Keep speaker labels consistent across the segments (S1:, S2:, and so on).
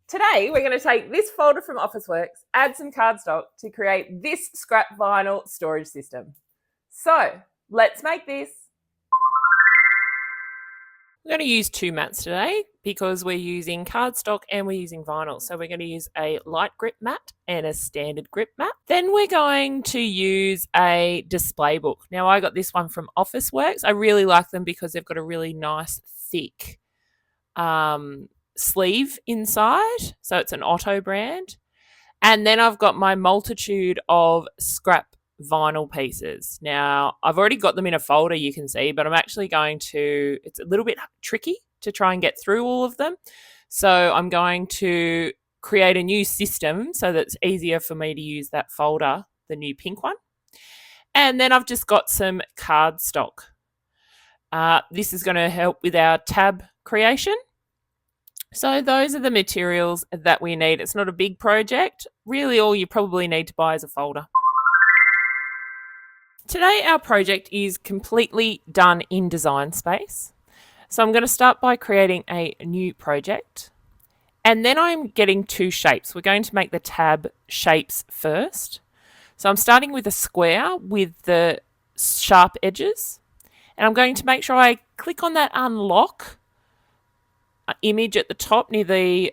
S1: Today, we're going to take this folder from Officeworks, add some cardstock to create this scrap vinyl storage system. So, let's make this. We're going to use two mats today because we're using cardstock and we're using vinyl. So we're going to use a light grip mat and a standard grip mat. Then we're going to use a display book. Now I got this one from Officeworks. I really like them because they've got a really nice thick sleeve inside. So it's an Otto brand. And then I've got my multitude of scrap vinyl pieces. Now, I've already got them in a folder, you can see, but I'm actually going to, it's a little bit tricky to try and get through all of them. So I'm going to create a new system so that it's easier for me to use that folder, the new pink one. And then I've just got some cardstock. This is going to help with our tab creation. So those are the materials that we need. It's not a big project. Really, all you probably need to buy is a folder. Today, our project is completely done in Design Space. So I'm going to start by creating a new project. And then I'm getting two shapes. We're going to make the tab shapes first. So I'm starting with a square with the sharp edges. And I'm going to make sure I click on that unlock image at the top near the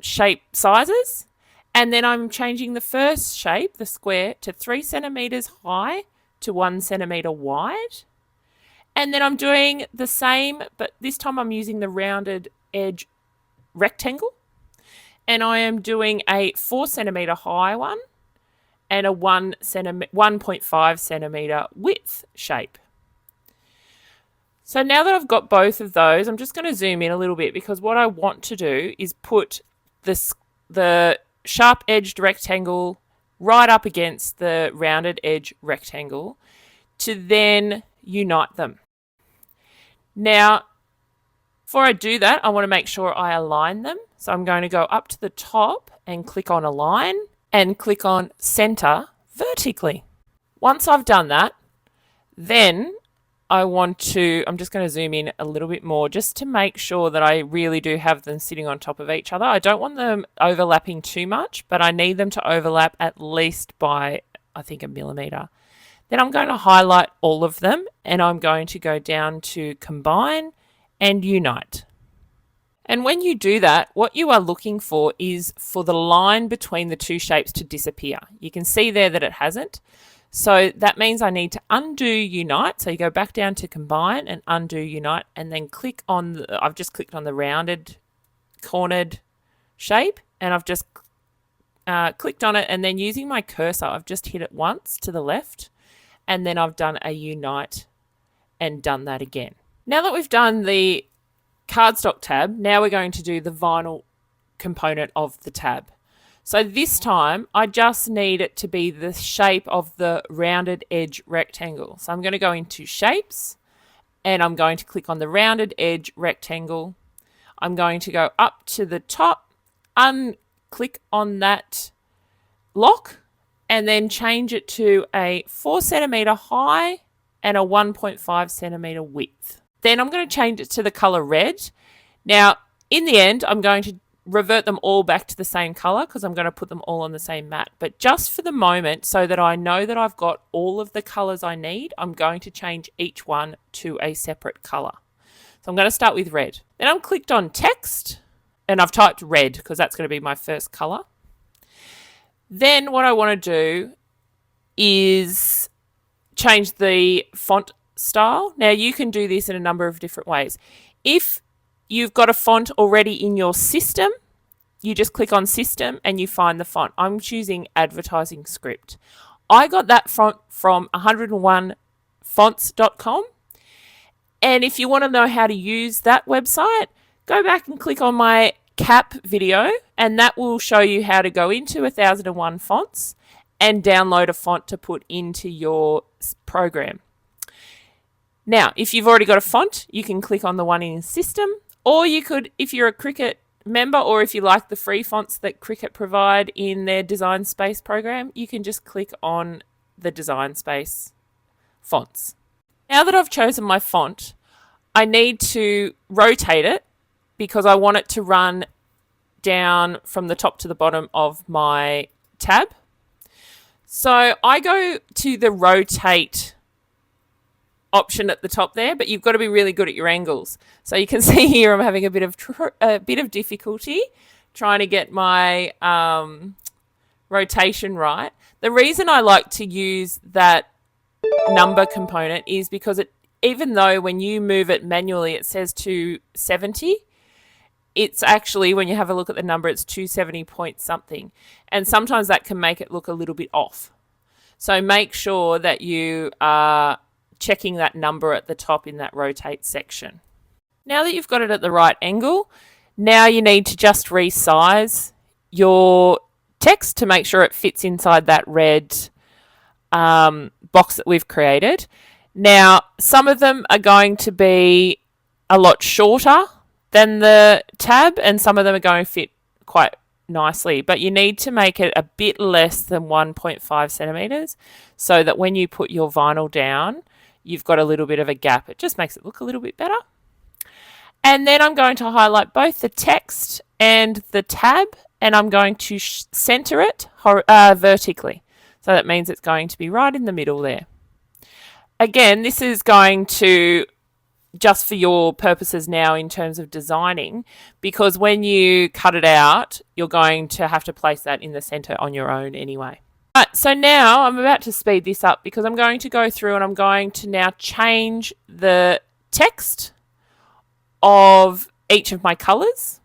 S1: shape sizes. And then I'm changing the first shape, the square, to 3 centimeters high to 1 centimeter wide. And then I'm doing the same, but this time I'm using the rounded edge rectangle. And I am doing a 4 centimeter high one and a 1.5 centimeter width shape. So now that I've got both of those, I'm just going to zoom in a little bit because what I want to do is put the sharp-edged rectangle right up against the rounded edge rectangle to then unite them. Now, before I do that, I want to make sure I align them. So I'm going to go up to the top and click on Align and click on Center vertically. Once I've done that, then I'm just going to zoom in a little bit more just to make sure that I really do have them sitting on top of each other. I don't want them overlapping too much, but I need them to overlap at least by, I think, 1 millimeter. Then I'm going to highlight all of them and I'm going to go down to Combine and Unite. And when you do that, what you are looking for is for the line between the two shapes to disappear. You can see there that it hasn't. So that means I need to undo Unite. So you go back down to Combine and undo Unite and then click on, I've just clicked on the rounded cornered shape and I've just clicked on it and then using my cursor, I've just hit it once to the left and then I've done a Unite and done that again. Now that we've done the cardstock tab, now we're going to do the vinyl component of the tab. So this time, I just need it to be the shape of the rounded edge rectangle. So I'm going to go into Shapes, and I'm going to click on the rounded edge rectangle. I'm going to go up to the top, unclick on that lock, and then change it to a 4 centimeter high and a 1.5 centimeter width. Then I'm going to change it to the color red. Now, in the end, I'm going to revert them all back to the same color because I'm going to put them all on the same mat. But just for the moment, so that I know that I've got all of the colors I need, I'm going to change each one to a separate color. So I'm going to start with red. Then I'm clicked on text and I've typed red because that's going to be my first color. Then what I want to do is change the font style. Now you can do this in a number of different ways. If you've got a font already in your system, you just click on System and you find the font. I'm choosing Advertising Script. I got that font from 101fonts.com. And if you want to know how to use that website, go back and click on my CAP video and that will show you how to go into 1001 fonts and download a font to put into your program. Now, if you've already got a font, you can click on the one in System. Or you could, if you're a Cricut member or if you like the free fonts that Cricut provide in their Design Space program, you can just click on the Design Space fonts. Now that I've chosen my font, I need to rotate it because I want it to run down from the top to the bottom of my tab. So I go to the rotate option at the top there, but you've got to be really good at your angles. So you can see here I'm having a bit of difficulty trying to get my rotation right. The reason I like to use that number component is because even though when you move it manually it says 270, it's actually, when you have a look at the number, it's 270 point something, and sometimes that can make it look a little bit off. So make sure that you are checking that number at the top in that rotate section. Now that you've got it at the right angle, now you need to just resize your text to make sure it fits inside that red box that we've created. Now, some of them are going to be a lot shorter than the tab, and some of them are going to fit quite nicely, but you need to make it a bit less than 1.5 centimeters so that when you put your vinyl down, you've got a little bit of a gap. It just makes it look a little bit better. And then I'm going to highlight both the text and the tab, and I'm going to center it vertically. So that means it's going to be right in the middle there. Again, this is going to just for your purposes now in terms of designing, because when you cut it out, you're going to have to place that in the center on your own anyway. Right, so now I'm about to speed this up because I'm going to go through and I'm going to now change the text of each of my colors.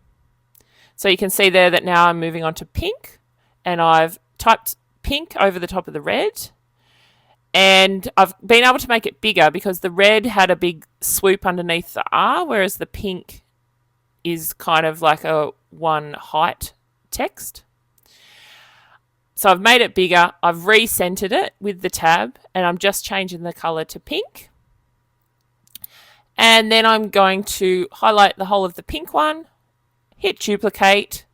S1: So you can see there that now I'm moving on to pink, and I've typed pink over the top of the red. And I've been able to make it bigger because the red had a big swoop underneath the R, whereas the pink is kind of like a one height text. So I've made it bigger. I've re-centered it with the tab, and I'm just changing the color to pink. And then I'm going to highlight the whole of the pink one, hit duplicate,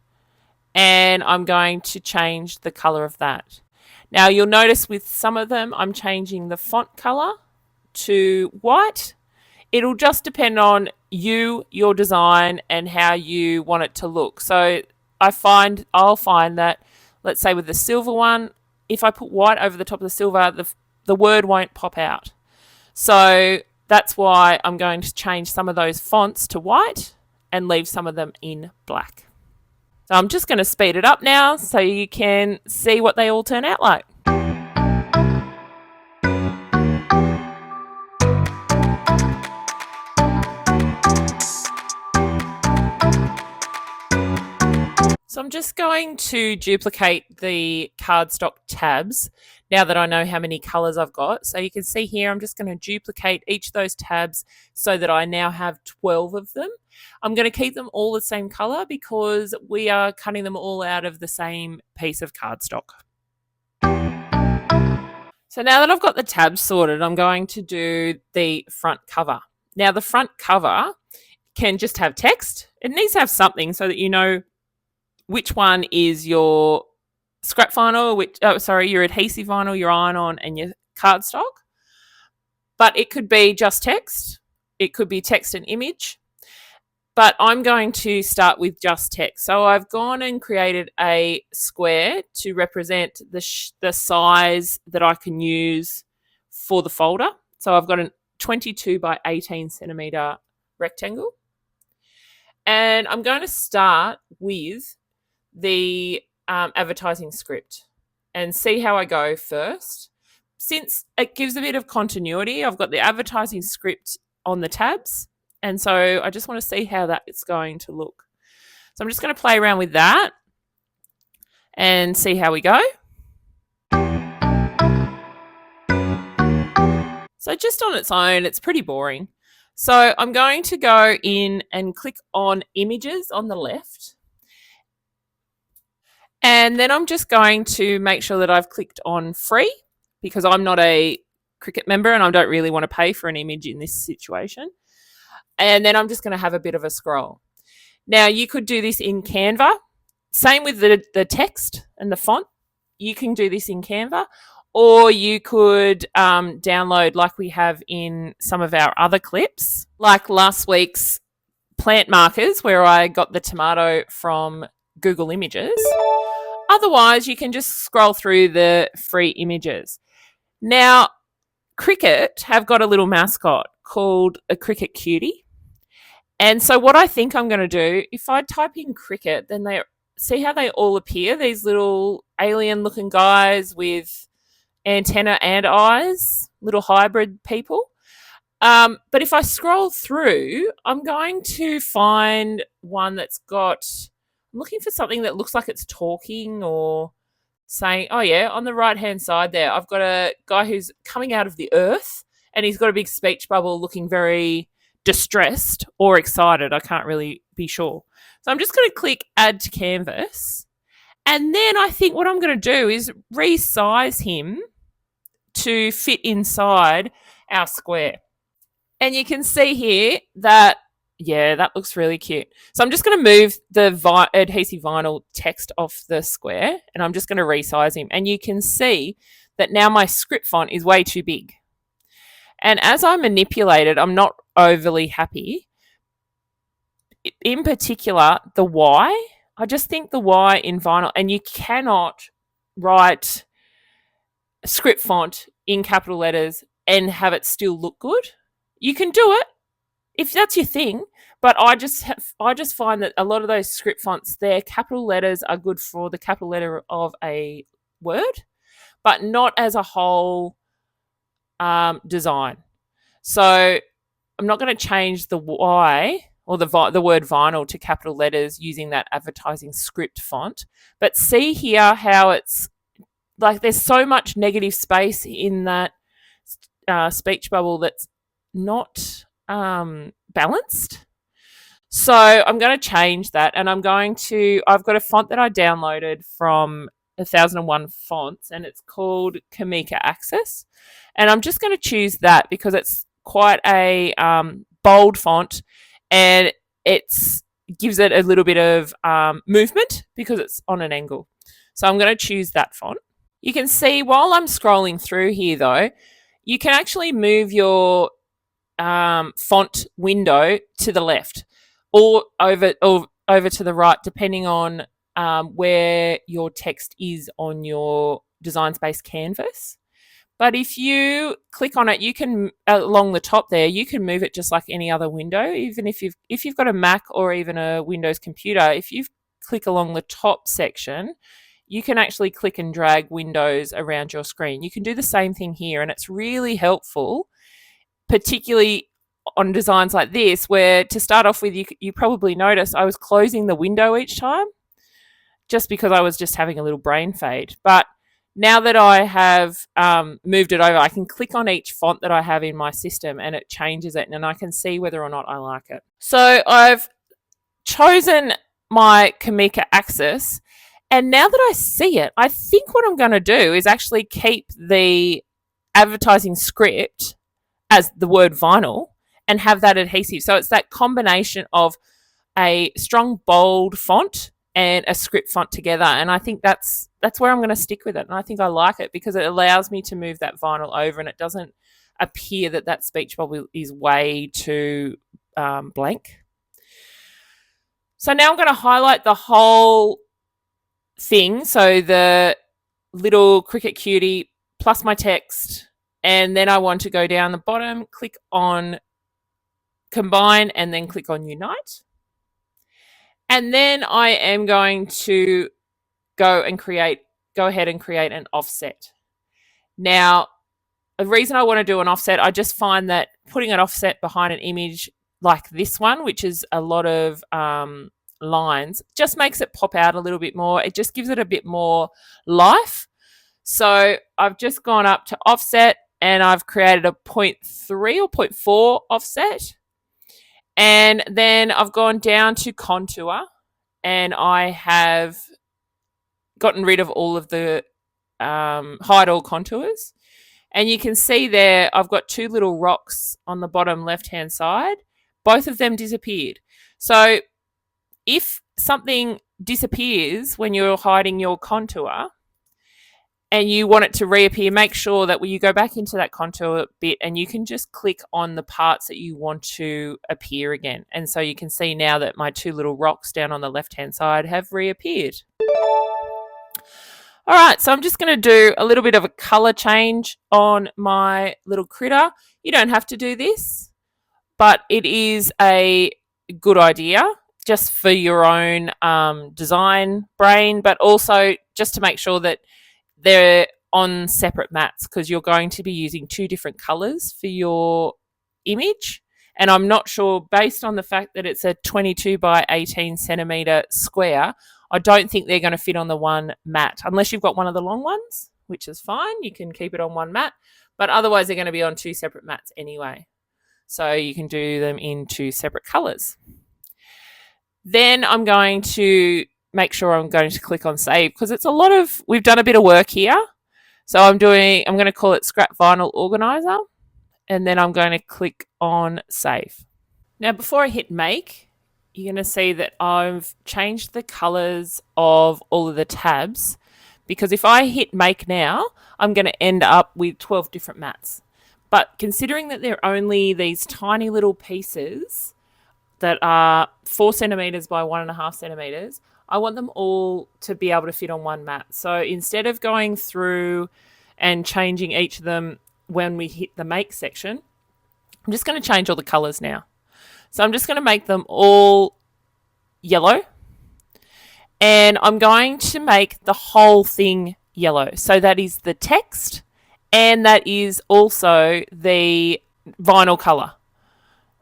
S1: and I'm going to change the color of that. Now you'll notice with some of them, I'm changing the font color to white. It'll just depend on you, your design, and how you want it to look. So I'll find that, let's say with the silver one, if I put white over the top of the silver, the word won't pop out. So that's why I'm going to change some of those fonts to white and leave some of them in black. So I'm just going to speed it up now so you can see what they all turn out like. So I'm just going to duplicate the cardstock tabs now that I know how many colors I've got. So you can see here, I'm just going to duplicate each of those tabs so that I now have 12 of them. I'm going to keep them all the same color because we are cutting them all out of the same piece of cardstock. So now that I've got the tabs sorted, I'm going to do the front cover. Now the front cover can just have text. It needs to have something so that you know which one is your scrap vinyl, your adhesive vinyl, your iron-on, and your cardstock. But it could be just text. It could be text and image. But I'm going to start with just text. So I've gone and created a square to represent the size that I can use for the folder. So I've got a 22 by 18 centimeter rectangle. And I'm going to start with the advertising script and see how I go first. Since it gives a bit of continuity, I've got the advertising script on the tabs, and so I just want to see how that is going to look. So I'm just going to play around with that and see how we go. So just on its own, it's pretty boring. So I'm going to go in and click on images on the left. And then I'm just going to make sure that I've clicked on free because I'm not a Cricut member and I don't really want to pay for an image in this situation. And then I'm just going to have a bit of a scroll. Now you could do this in Canva. Same with the text and the font. You can do this in Canva, or you could download like we have in some of our other clips, like last week's plant markers where I got the tomato from Google Images. Otherwise, you can just scroll through the free images. Now, Cricut have got a little mascot called a Cricut Cutie. And so what I think I'm going to do, if I type in Cricut, then they see how they all appear, these little alien looking guys with antenna and eyes, little hybrid people. But if I scroll through, I'm going to find one that's got, I'm looking for something that looks like it's talking or saying, oh yeah, on the right hand side there, I've got a guy who's coming out of the earth and he's got a big speech bubble looking very distressed or excited. I can't really be sure. So I'm just going to click add to canvas. And then I think what I'm going to do is resize him to fit inside our square. And you can see here that, yeah, that looks really cute. So I'm just going to move the adhesive vinyl text off the square and I'm just going to resize him. And you can see that now my script font is way too big. And as I manipulate it, I'm not overly happy. In particular, the Y. I just think the Y in vinyl, and you cannot write script font in capital letters and have it still look good. You can do it if that's your thing, but I just find that a lot of those script fonts, their capital letters are good for the capital letter of a word, but not as a whole design. So I'm not going to change the Y or the word vinyl to capital letters using that advertising script font. But see here how it's like there's so much negative space in that speech bubble that's not balanced. So I'm going to change that, and I've got a font that I downloaded from 1001 Fonts, and it's called Kamika Access. And I'm just going to choose that because it's quite a bold font, and it gives it a little bit of movement because it's on an angle. So I'm going to choose that font. You can see while I'm scrolling through here, though, you can actually move your font window to the left or over to the right, depending on where your text is on your Design Space canvas. But if you click on it, you can along the top there, you can move it just like any other window. Even if you've got a Mac or even a Windows computer, if you click along the top section, you can actually click and drag windows around your screen. You can do the same thing here, and it's really helpful, particularly on designs like this, where to start off with, you probably noticed I was closing the window each time just because I was just having a little brain fade. But now that I have moved it over, I can click on each font that I have in my system and it changes it, and I can see whether or not I like it. So I've chosen my Kamika Access, and now that I see it, I think what I'm going to do is actually keep the advertising script as the word vinyl and have that adhesive. So it's that combination of a strong, bold font and a script font together. And I think that's where I'm going to stick with it. And I think I like it because it allows me to move that vinyl over and it doesn't appear that speech bubble is way too blank. So now I'm going to highlight the whole thing. So the little Cricut Cutie plus my text. And then I want to go down the bottom, click on Combine, and then click on Unite. And then I am going to go ahead and create an offset. Now, the reason I want to do an offset, I just find that putting an offset behind an image like this one, which is a lot of lines, just makes it pop out a little bit more. It just gives it a bit more life. So I've just gone up to offset and I've created a 0.3 or 0.4 offset. And then I've gone down to contour and I have gotten rid of all of the hide all contours. And you can see there I've got two little rocks on the bottom left-hand side. Both of them disappeared. So if something disappears when you're hiding your contour, and you want it to reappear, make sure that when you go back into that contour bit and you can just click on the parts that you want to appear again. And so you can see now that my two little rocks down on the left-hand side have reappeared. All right, so I'm just going to do a little bit of a color change on my little critter. You don't have to do this, but it is a good idea just for your own design brain, but also just to make sure that they're on separate mats, because you're going to be using two different colors for your image. And I'm not sure, based on the fact that it's a 22 by 18 centimeter square, I don't think they're going to fit on the one mat, unless you've got one of the long ones, which is fine. You can keep it on one mat, but otherwise they're going to be on two separate mats anyway. So you can do them in two separate colors. Then I'm going to make sure I'm going to click on save, because it's we've done a bit of work here. So I'm going to call it Scrap Vinyl Organizer, and then I'm going to click on save. Now, before I hit make, you're going to see that I've changed the colors of all of the tabs, because if I hit make now, I'm going to end up with 12 different mats. But considering that they're only these tiny little pieces that are 4 centimeters by 1.5 centimeters, I want them all to be able to fit on one mat. So instead of going through and changing each of them when we hit the make section, I'm just going to change all the colors now. So I'm just going to make them all yellow, and I'm going to make the whole thing yellow. So that is the text, and that is also the vinyl color.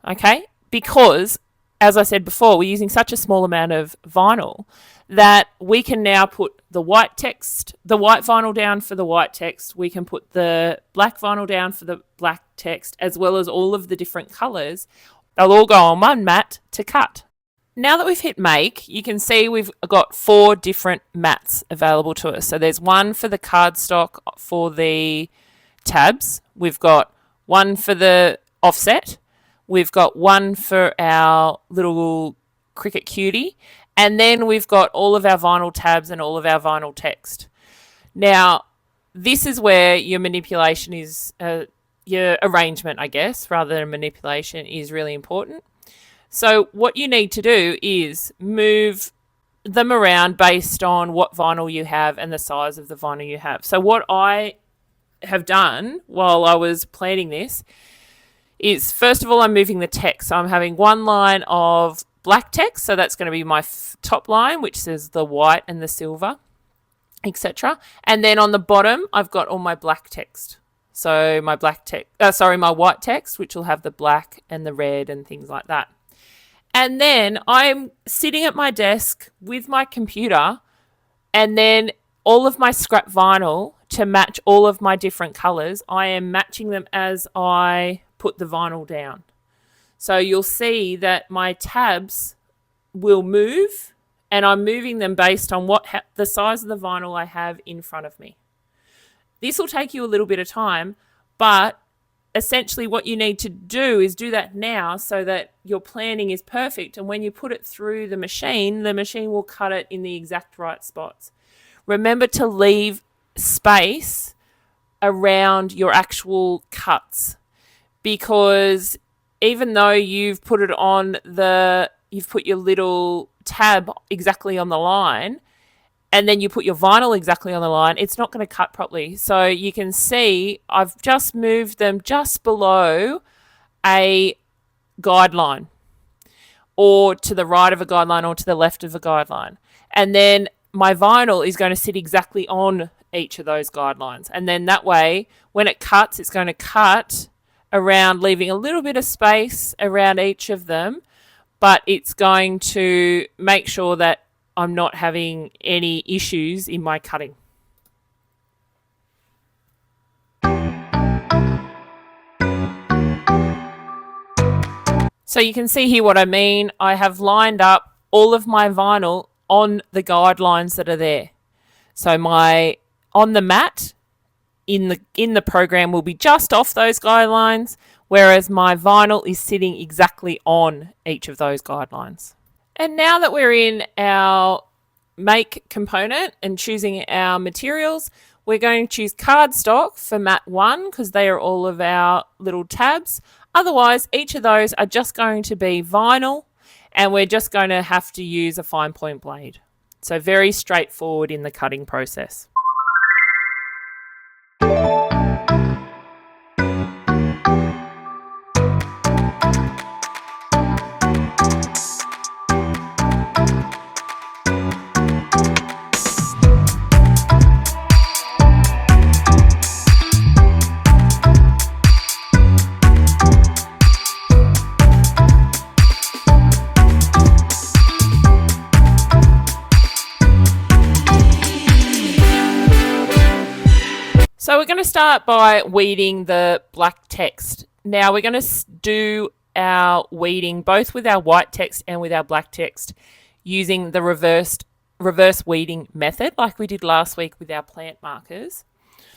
S1: Okay? Because, as I said before, we're using such a small amount of vinyl that we can now put the white text, the white vinyl down for the white text. We can put the black vinyl down for the black text, as well as all of the different colors. They'll all go on one mat to cut. Now that we've hit make, you can see we've got 4 different mats available to us. So there's one for the cardstock for the tabs. We've got one for the offset. We've got one for our little Cricut cutie. And then we've got all of our vinyl tabs and all of our vinyl text. Now, this is where your manipulation is, your arrangement, I guess, rather than manipulation, is really important. So what you need to do is move them around based on what vinyl you have and the size of the vinyl you have. So what I have done while I was planning this is, first of all, I'm moving the text. So I'm having one line of black text, so that's going to be my top line, which says the white and the silver, etc. And then on the bottom, I've got all my black text. So my my white text, which will have the black and the red and things like that. And then I'm sitting at my desk with my computer, and then all of my scrap vinyl, to match all of my different colors, I am matching them as I put the vinyl down. So you'll see that my tabs will move, and I'm moving them based on the size of the vinyl I have in front of me. This will take you a little bit of time, but essentially what you need to do is do that now so that your planning is perfect, and when you put it through the machine will cut it in the exact right spots. Remember to leave space around your actual cuts, because even though you've put your little tab exactly on the line, and then you put your vinyl exactly on the line, it's not going to cut properly. So you can see I've just moved them just below a guideline, or to the right of a guideline, or to the left of a guideline. And then my vinyl is going to sit exactly on each of those guidelines. And then that way, when it cuts, it's going to cut around, leaving a little bit of space around each of them, but it's going to make sure that I'm not having any issues in my cutting. So you can see here what I mean. I have lined up all of my vinyl on the guidelines that are there. So on the mat in the program will be just off those guidelines, whereas my vinyl is sitting exactly on each of those guidelines. And now that we're in our make component and choosing our materials, we're going to choose cardstock for mat 1 because they are all of our little tabs. Otherwise, each of those are just going to be vinyl, and we're just going to have to use a fine point blade. So very straightforward in the cutting process. So we're going to start by weeding the black text. Now we're going to do our weeding both with our white text and with our black text using the reverse weeding method like we did last week with our plant markers.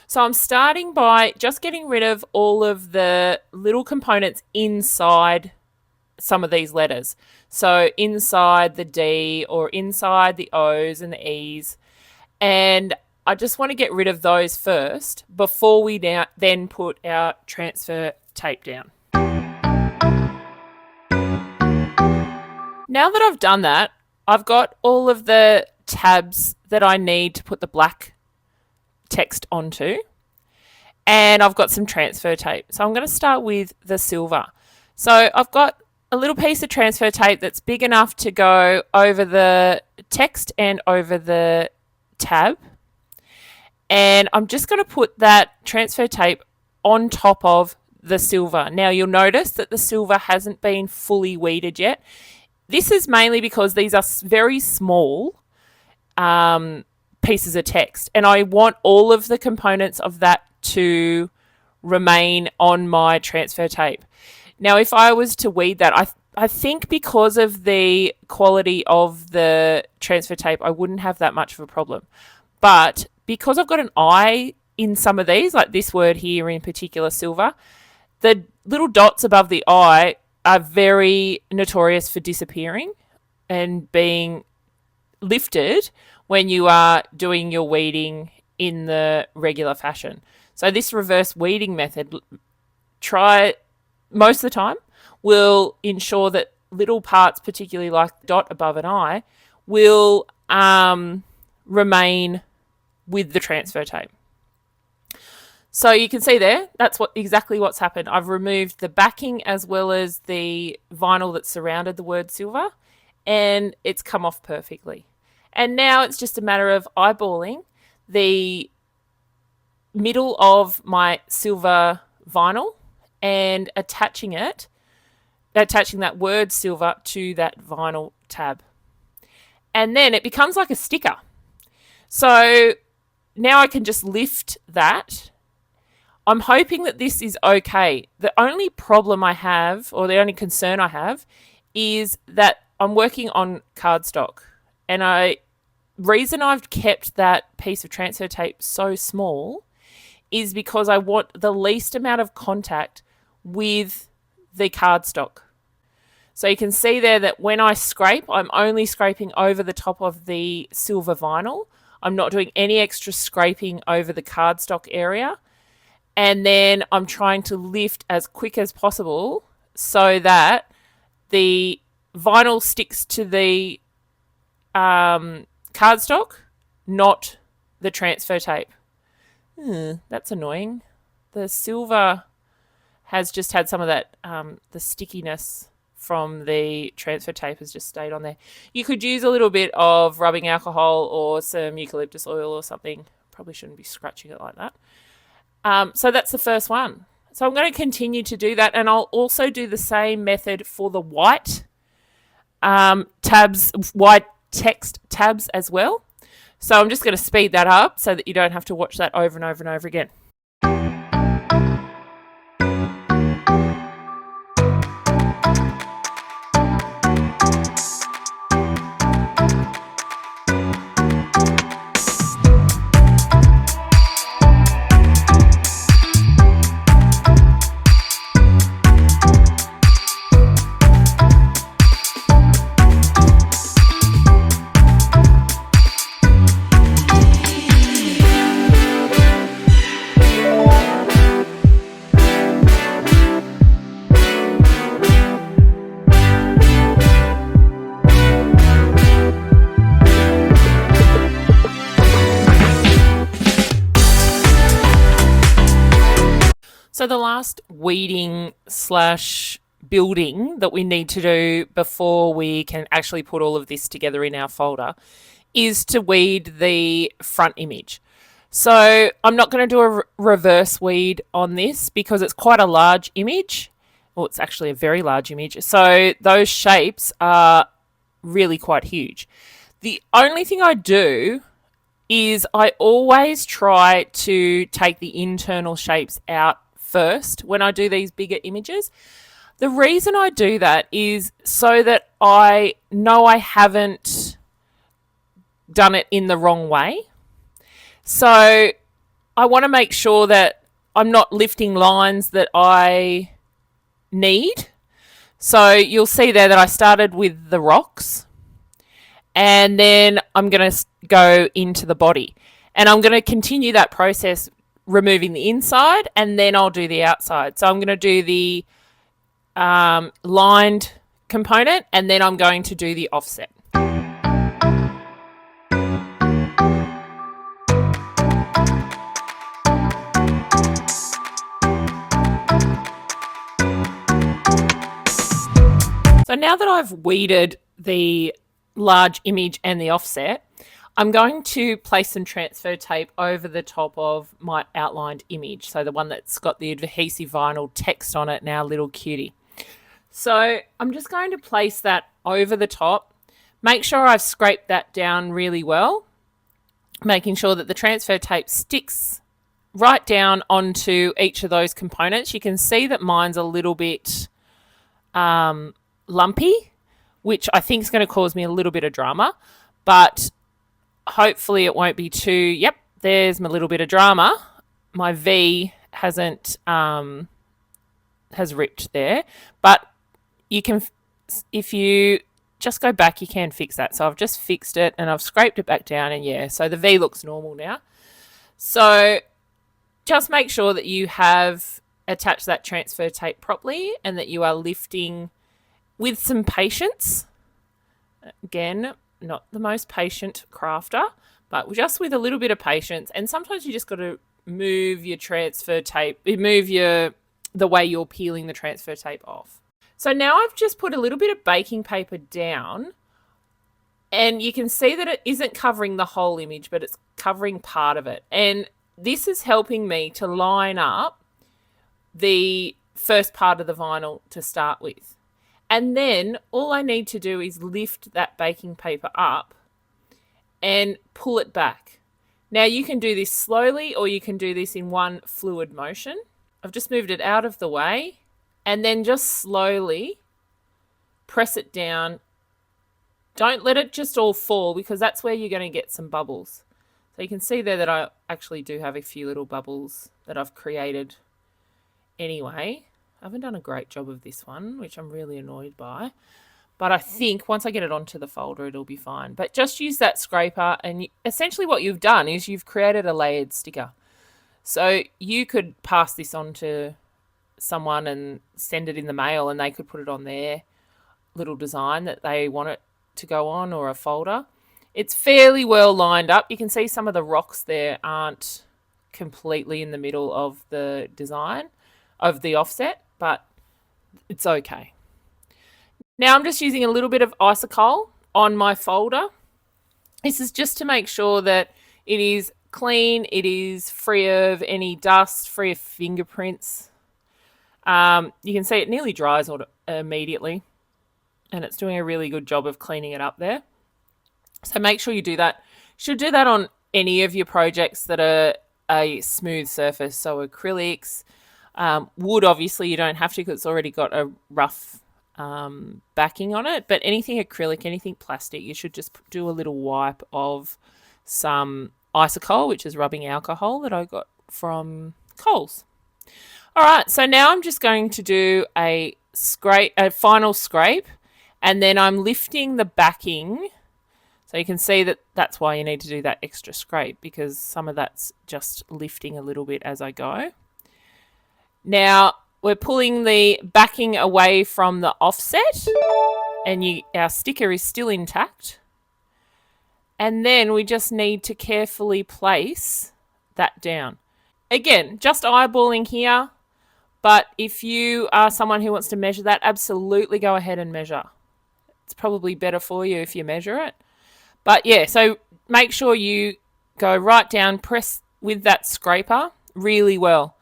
S1: So I'm starting by just getting rid of all of the little components inside some of these letters. So inside the D or inside the O's and the E's. And I just want to get rid of those first before we then put our transfer tape down. Now that I've done that, I've got all of the tabs that I need to put the black text onto, and I've got some transfer tape. So I'm going to start with the silver. So I've got a little piece of transfer tape that's big enough to go over the text and over the tab. And I'm just going to put that transfer tape on top of the silver. Now you'll notice that the silver hasn't been fully weeded yet. This is mainly because these are very small pieces of text, and I want all of the components of that to remain on my transfer tape. Now if I was to weed that, I think because of the quality of the transfer tape, I wouldn't have that much of a problem. But because I've got an I in some of these, like this word here in particular, silver, the little dots above the I are very notorious for disappearing and being lifted when you are doing your weeding in the regular fashion. So this reverse weeding method, try most of the time, will ensure that little parts, particularly like the dot above an I, will remain with the transfer tape. So you can see there, that's exactly what's happened. I've removed the backing as well as the vinyl that surrounded the word silver, and it's come off perfectly. And now it's just a matter of eyeballing the middle of my silver vinyl and attaching that word silver to that vinyl tab. And then it becomes like a sticker. So now I can just lift that. I'm hoping that this is okay. The only problem I have, or the only concern I have, is that I'm working on cardstock. And reason I've kept that piece of transfer tape so small is because I want the least amount of contact with the cardstock. So you can see there that when I scrape, I'm only scraping over the top of the silver vinyl. I'm not doing any extra scraping over the cardstock area. And then I'm trying to lift as quick as possible so that the vinyl sticks to the cardstock, not the transfer tape. That's annoying. The silver has just had some of that, the stickiness from the transfer tape has just stayed on there. You could use a little bit of rubbing alcohol or some eucalyptus oil or something. Probably shouldn't be scratching it like that. So that's the first one. So I'm going to continue to do that, and I'll also do the same method for the white tabs, white text tabs as well. So I'm just going to speed that up so that you don't have to watch that over and over and over again. So the last weeding slash building that we need to do before we can actually put all of this together in our folder is to weed the front image. So I'm not going to do a reverse weed on this because it's quite a large image. Well, it's actually a very large image. So those shapes are really quite huge. The only thing I do is I always try to take the internal shapes out first when I do these bigger images. The reason I do that is so that I know I haven't done it in the wrong way. So I want to make sure that I'm not lifting lines that I need. So you'll see there that I started with the rocks, and then I'm going to go into the body, and I'm going to continue that process removing the inside, and then I'll do the outside. So I'm going to do the lined component, and then I'm going to do the offset. So now that I've weeded the large image and the offset, I'm going to place some transfer tape over the top of my outlined image. So the one that's got the adhesive vinyl text on it, now little cutie. So I'm just going to place that over the top. Make sure I've scraped that down really well, making sure that the transfer tape sticks right down onto each of those components. You can see that mine's a little bit lumpy, which I think is going to cause me a little bit of drama, but hopefully it won't be too, yep, there's my little bit of drama. My V hasn't, has ripped there, but you can, if you just go back, you can fix that. So I've just fixed it and I've scraped it back down, and yeah, so the V looks normal now. So just make sure that you have attached that transfer tape properly and that you are lifting with some patience. Again, not the most patient crafter, but just with a little bit of patience. And sometimes you just got to move your transfer tape, move the way you're peeling the transfer tape off. So now I've just put a little bit of baking paper down, and you can see that it isn't covering the whole image, but it's covering part of it. And this is helping me to line up the first part of the vinyl to start with. And then all I need to do is lift that baking paper up and pull it back. Now you can do this slowly, or you can do this in one fluid motion. I've just moved it out of the way, and then just slowly press it down. Don't let it just all fall, because that's where you're going to get some bubbles. So you can see there that I actually do have a few little bubbles that I've created anyway. I haven't done a great job of this one, which I'm really annoyed by. But I think once I get it onto the folder, it'll be fine. But just use that scraper, and essentially what you've done is you've created a layered sticker. So you could pass this on to someone and send it in the mail, and they could put it on their little design that they want it to go on, or a folder. It's fairly well lined up. You can see some of the rocks there aren't completely in the middle of the design of the offset, but it's okay. Now I'm just using a little bit of Isocol on my folder. This is just to make sure that it is clean, it is free of any dust, free of fingerprints. You can see it nearly dries immediately, and it's doing a really good job of cleaning it up there. So make sure you do that. You should do that on any of your projects that are a smooth surface. So acrylics, wood, obviously you don't have to because it's already got a rough backing on it. But anything acrylic, anything plastic, you should just do a little wipe of some Isocol, which is rubbing alcohol that I got from Coles. All right, so now I'm just going to do a final scrape, and then I'm lifting the backing. So you can see that that's why you need to do that extra scrape, because some of that's just lifting a little bit as I go. Now we're pulling the backing away from the offset, and our sticker is still intact. And then we just need to carefully place that down. Again, just eyeballing here. But if you are someone who wants to measure that, absolutely go ahead and measure. It's probably better for you if you measure it. But yeah, so make sure you go right down, press with that scraper really well.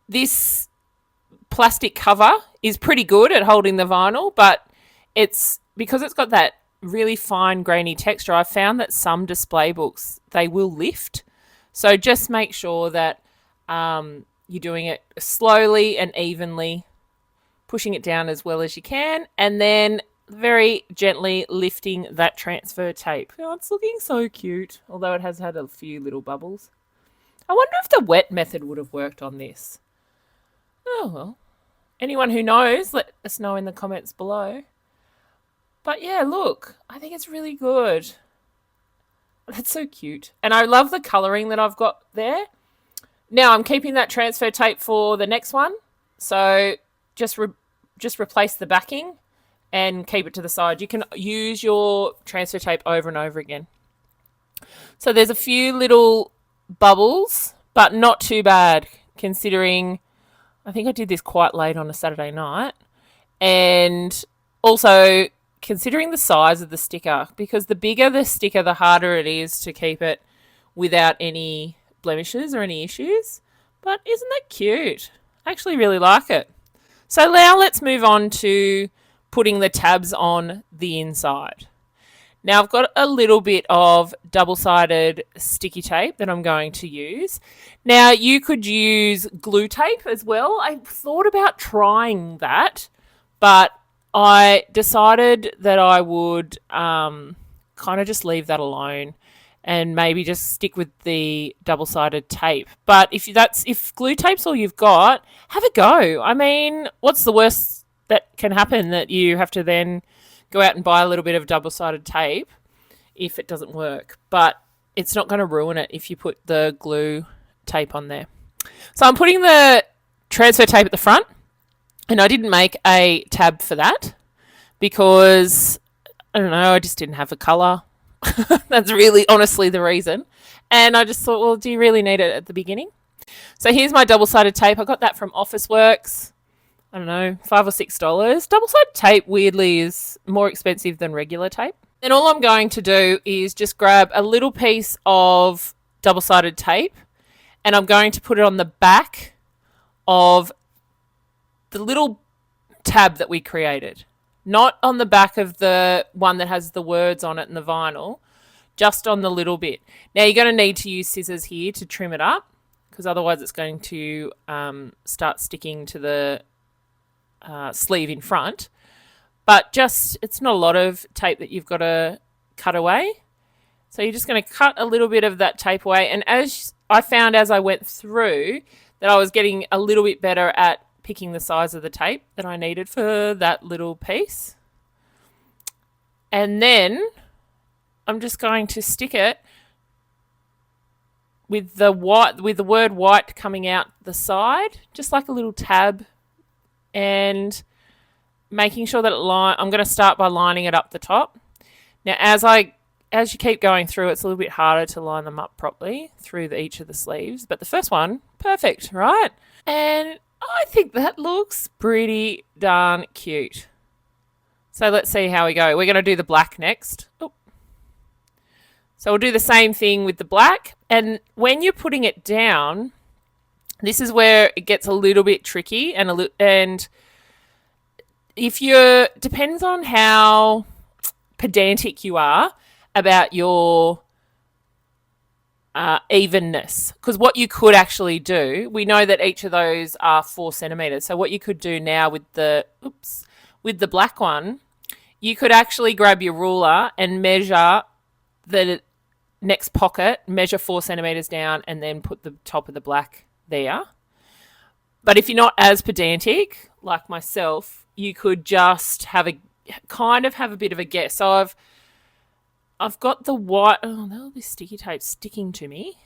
S1: This plastic cover is pretty good at holding the vinyl, but it's because it's got that really fine grainy texture. I've found that some display books, they will lift. So just make sure that you're doing it slowly and evenly, pushing it down as well as you can, and then very gently lifting that transfer tape. Oh, it's looking so cute, although it has had a few little bubbles. I wonder if the wet method would have worked on this. Oh, well. Anyone who knows, let us know in the comments below. But yeah, look, I think it's really good. That's so cute. And I love the colouring that I've got there. Now I'm keeping that transfer tape for the next one. So just replace the backing and keep it to the side. You can use your transfer tape over and over again. So there's a few little bubbles, but not too bad considering I think I did this quite late on a Saturday night. And also considering the size of the sticker, because the bigger the sticker, the harder it is to keep it without any blemishes or any issues. But isn't that cute? I actually really like it. So now let's move on to putting the tabs on the inside. Now I've got a little bit of double-sided sticky tape that I'm going to use. Now you could use glue tape as well. I thought about trying that, but I decided that I would kind of just leave that alone and maybe just stick with the double-sided tape. But if glue tape's all you've got, have a go. I mean, what's the worst that can happen, that you have to then go out and buy a little bit of double-sided tape if it doesn't work? But it's not going to ruin it if you put the glue tape on there. So I'm putting the transfer tape at the front, and I didn't make a tab for that because, I don't know, I just didn't have a colour. That's really honestly the reason. And I just thought, well, do you really need it at the beginning? So here's my double-sided tape. I got that from Officeworks. I don't know, $5 or $6. Double-sided tape, weirdly, is more expensive than regular tape. Then all I'm going to do is just grab a little piece of double-sided tape, and I'm going to put it on the back of the little tab that we created. Not on the back of the one that has the words on it and the vinyl, just on the little bit. Now you're going to need to use scissors here to trim it up, because otherwise it's going to start sticking to the sleeve in front. But it's not a lot of tape that you've got to cut away. So you're just going to cut a little bit of that tape away. And as I found as I went through that I was getting a little bit better at picking the size of the tape that I needed for that little piece. And then I'm just going to stick it with the word white coming out the side, just like a little tab, and making sure that I'm going to start by lining it up the top. Now, as you keep going through, it's a little bit harder to line them up properly through each of the sleeves. But the first one, perfect, right? And I think that looks pretty darn cute. So let's see how we go. We're going to do the black next. Oh. So we'll do the same thing with the black. And when you're putting it down, this is where it gets a little bit tricky, and if depends on how pedantic you are about your evenness. Because what you could actually do, we know that each of those are 4 centimeters. So what you could do now with the black one, you could actually grab your ruler and measure the next pocket, measure 4 centimeters down, and then put the top of the black there. But if you're not as pedantic like myself, you could just have a bit of a guess. So I've got the white. Oh, that'll be sticky tape sticking to me.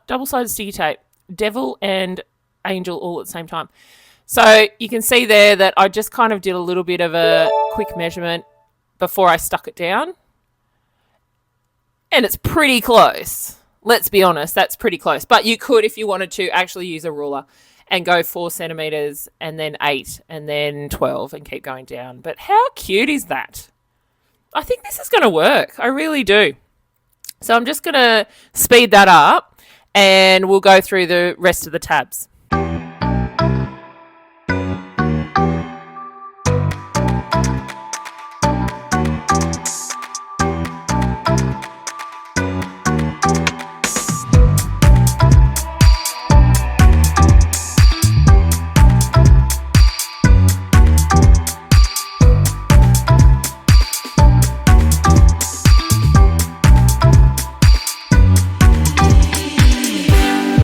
S1: Double-sided sticky tape, devil and angel all at the same time. So you can see there that I just kind of did a little bit of a quick measurement before I stuck it down. And it's pretty close. Let's be honest, that's pretty close. But you could, if you wanted to, actually use a ruler. and go 4 centimeters and then 8 and then 12 and keep going down. But how cute is that? I think this is going to work. I really do. So I'm just going to speed that up and we'll go through the rest of the tabs.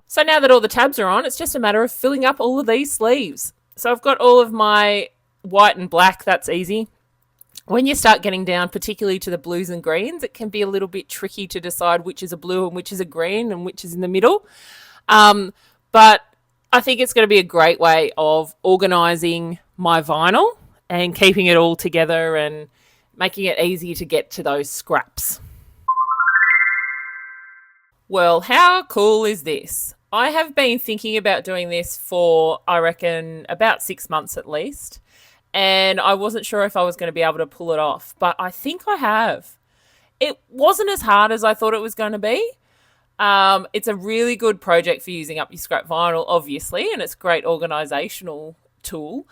S1: So now that all the tabs are on, it's just a matter of filling up all of these sleeves. So I've got all of my white and black, that's easy. When you start getting down, particularly to the blues and greens, it can be a little bit tricky to decide which is a blue and which is a green and which is in the middle. But I think it's going to be a great way of organising my vinyl and keeping it all together and making it easy to get to those scraps. Well, how cool is this? I have been thinking about doing this for, I reckon, about 6 months at least. And I wasn't sure if I was going to be able to pull it off, but I think I have. It wasn't as hard as I thought it was going to be. It's a really good project for using up your scrap vinyl, obviously, and it's a great organisational tool.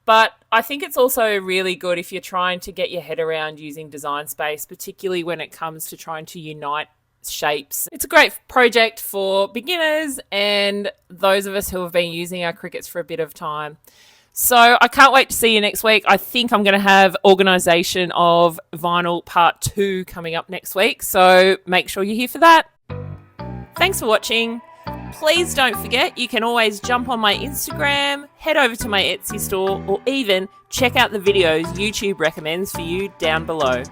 S1: But I think it's also really good if you're trying to get your head around using Design Space, particularly when it comes to trying to unite shapes. It's a great project for beginners and those of us who have been using our Cricuts for a bit of time. So I can't wait to see you next week. I think I'm going to have organisation of vinyl part 2 coming up next week. So make sure you're here for that. Thanks for watching. Please don't forget, you can always jump on my Instagram, head over to my Etsy store, or even check out the videos YouTube recommends for you down below.